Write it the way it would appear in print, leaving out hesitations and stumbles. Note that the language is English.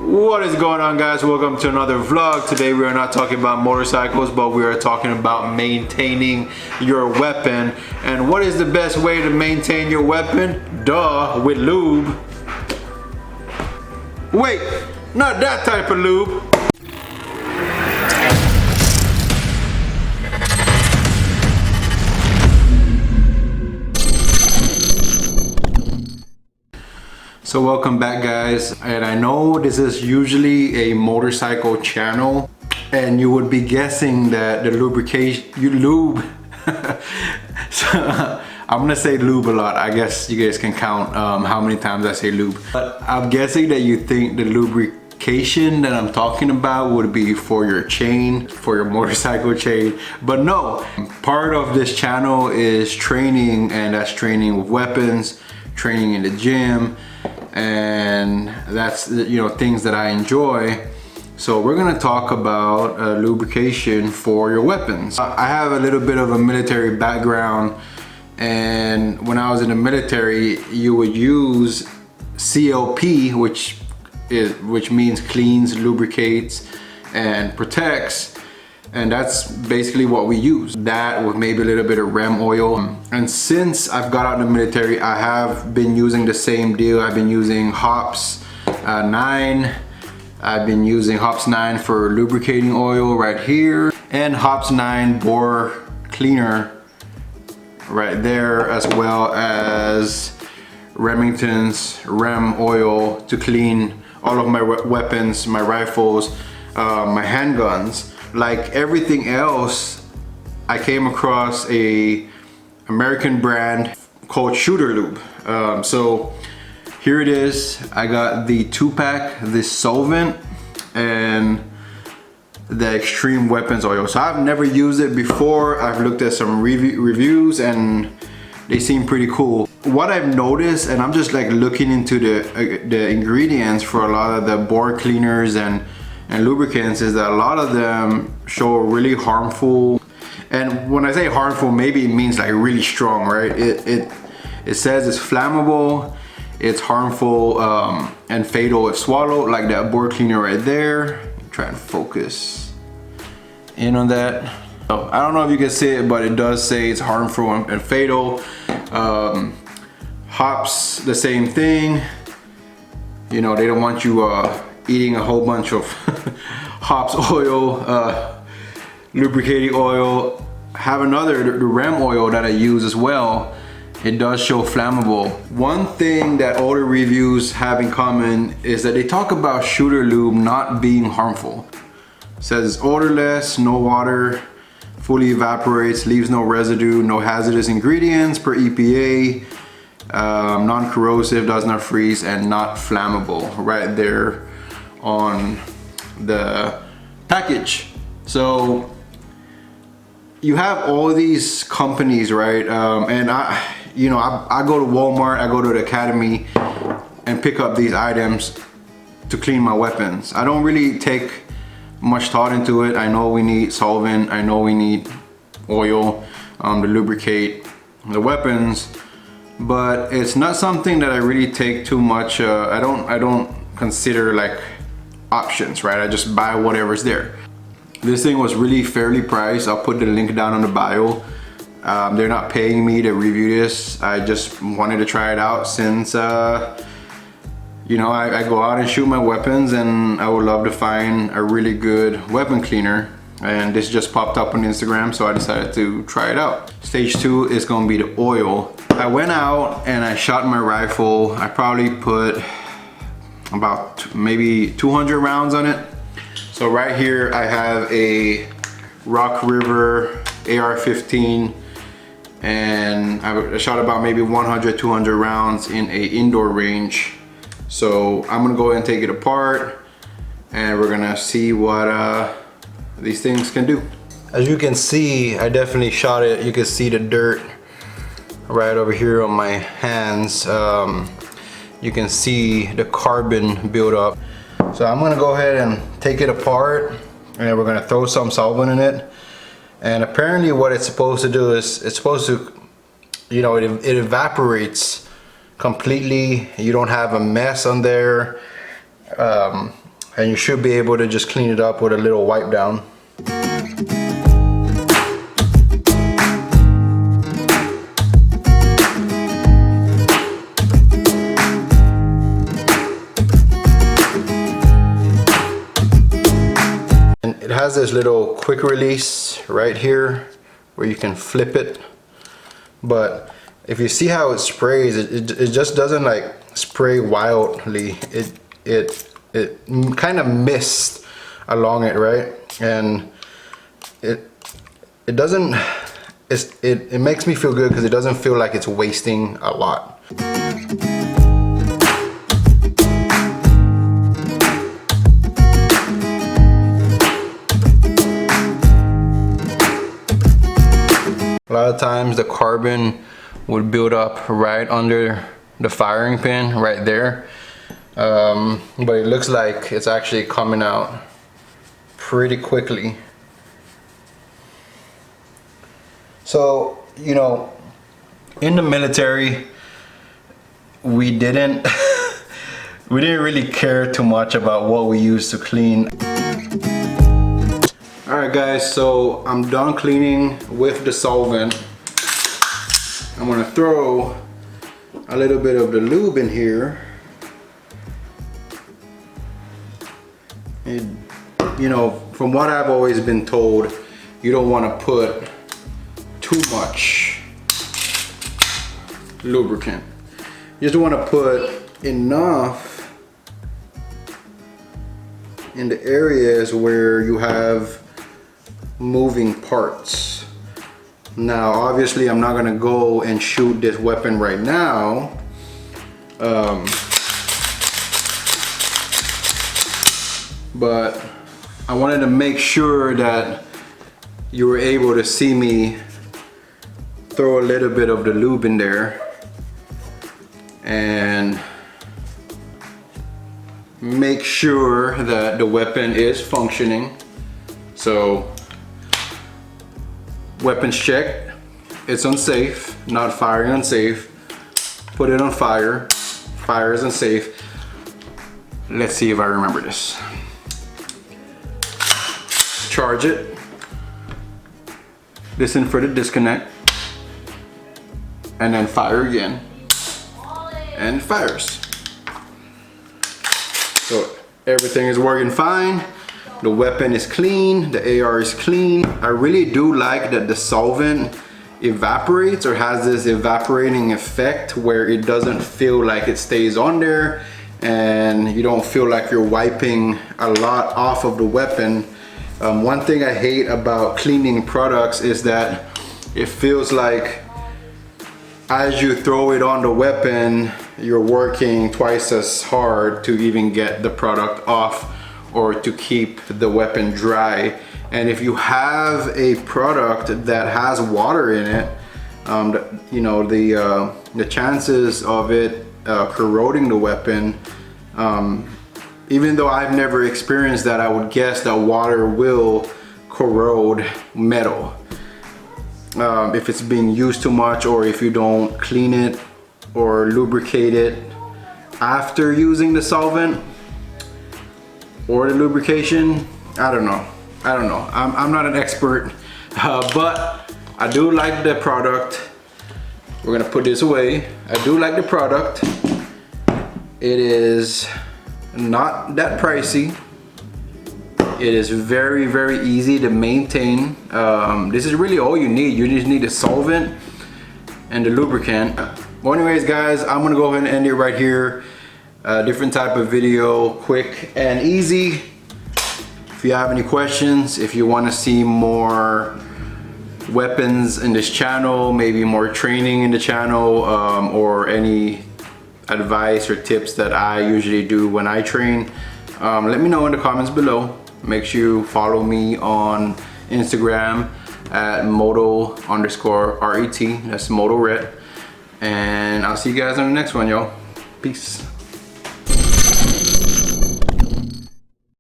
What is going on, guys? Welcome to another vlog. Today we are not talking about motorcycles, but we are talking about maintaining your weapon. And what is the best way to maintain your weapon? Duh, with lube. Wait, not that type of lube. So welcome back, guys, and I know this is usually a motorcycle channel and you would be guessing that the lube so I'm gonna say lube a lot. I guess you guys can count how many times I say lube, but I'm guessing that you think the lubrication that I'm talking about would be for your chain, for your motorcycle chain, but no. Part of this channel is training, and that's training with weapons, training in the gym, and that's, you know, things that I enjoy. So we're gonna talk about lubrication for your weapons. I have a little bit of a military background, and when I was in the military, you would use CLP, which means cleans, lubricates, and protects. And that's basically what we use. That with maybe a little bit of REM oil. And since I've got out of the military, I have been using the same deal. I've been using Hops 9. I've been using Hops 9 for lubricating oil right here, and Hops 9 bore cleaner right there, as well as Remington's REM oil to clean all of my weapons, my rifles, my handguns. Like everything else, I came across a American brand called Shooter Lube. So here it is. I got the 2-pack, this solvent, and the Extreme Weapons oil. So I've never used it before. I've looked at some reviews and they seem pretty cool. What I've noticed, and I'm just like looking into the ingredients for a lot of the bore cleaners and lubricants, is that a lot of them show really harmful. And when I say harmful, maybe it means like really strong, right? It says it's flammable, it's harmful, and fatal if swallowed, like that bore cleaner right there. Try and focus in on that. So, I don't know if you can see it, but it does say it's harmful and fatal. Hops, the same thing. You know, they don't want you eating a whole bunch of Hops oil, lubricating oil. Have another, the REM oil that I use as well. It does show flammable. One thing that all the reviews have in common is that they talk about Shooter Lube not being harmful. It says it's odorless, no water, fully evaporates, leaves no residue, no hazardous ingredients per EPA, non-corrosive, does not freeze, and not flammable, right there on the package. So you have all these companies, right? And I go to Walmart, I go to the Academy and pick up these items to clean my weapons. I don't really take much thought into it. I know we need solvent, I know we need oil to lubricate the weapons, but it's not something that I really take too much. I don't consider like options, right? I just buy whatever's there. This thing was really fairly priced. I'll put the link down on the bio. They're not paying me to review this. I just wanted to try it out since you know, I go out and shoot my weapons, and I would love to find a really good weapon cleaner, and this just popped up on Instagram, so I decided to try it out. Stage 2 is gonna be the oil. I went out and I shot my rifle. I probably put about maybe 200 rounds on it. So right here I have a Rock River AR-15, and I shot about maybe 100-200 rounds in a indoor range. So I'm gonna go ahead and take it apart, and we're gonna see what these things can do. As you can see, I definitely shot it. You can see the dirt right over here on my hands. You can see the carbon build up. So I'm gonna go ahead and take it apart, and we're gonna throw some solvent in it. And apparently what it's supposed to do is, it's supposed to, you know, it evaporates completely. You don't have a mess on there. And you should be able to just clean it up with a little wipe down. And it has this little quick release right here where you can flip it. But if you see how it sprays, it just doesn't like spray wildly. It kind of mists along it, right? And it doesn't, it makes me feel good because it doesn't feel like it's wasting a lot. A lot of times the carbon would build up right under the firing pin right there. But it looks like it's actually coming out pretty quickly. So, you know, in the military, we didn't really care too much about what we used to clean. Alright guys, so I'm done cleaning with the solvent. I'm gonna throw a little bit of the lube in here. And, you know, from what I've always been told, you don't want to put too much lubricant. You just want to put enough in the areas where you have moving parts. Now obviously I'm not gonna go and shoot this weapon right now, but I wanted to make sure that you were able to see me throw a little bit of the lube in there and make sure that the weapon is functioning. So weapons check, it's unsafe, not firing unsafe. Put it on fire, fire is unsafe. Let's see if I remember this. Charge it, listen for the disconnect, and then fire again, and it fires. So everything is working fine. The weapon is clean, the AR is clean. I really do like that the solvent evaporates or has this evaporating effect where it doesn't feel like it stays on there and you don't feel like you're wiping a lot off of the weapon. One thing I hate about cleaning products is that it feels like as you throw it on the weapon, you're working twice as hard to even get the product off or to keep the weapon dry. And if you have a product that has water in it, you know, the chances of it corroding the weapon, even though I've never experienced that, I would guess that water will corrode metal if it's being used too much, or if you don't clean it or lubricate it after using the solvent or the lubrication. I don't know. I'm not an expert, but I do like the product. We're gonna put this away. I do like the product. It is not that pricey. It is very, very easy to maintain. This is really all you need. You just need a solvent and the lubricant. Well, anyways guys, I'm gonna go ahead and end it right here. Different type of video, quick and easy. If you have any questions, if you want to see more weapons in this channel, maybe more training in the channel, or any advice or tips that I usually do when I train, let me know in the comments below. Make sure you follow me on Instagram at moto_RET. That's MotoRet. And I'll see you guys on the next one, y'all. Peace.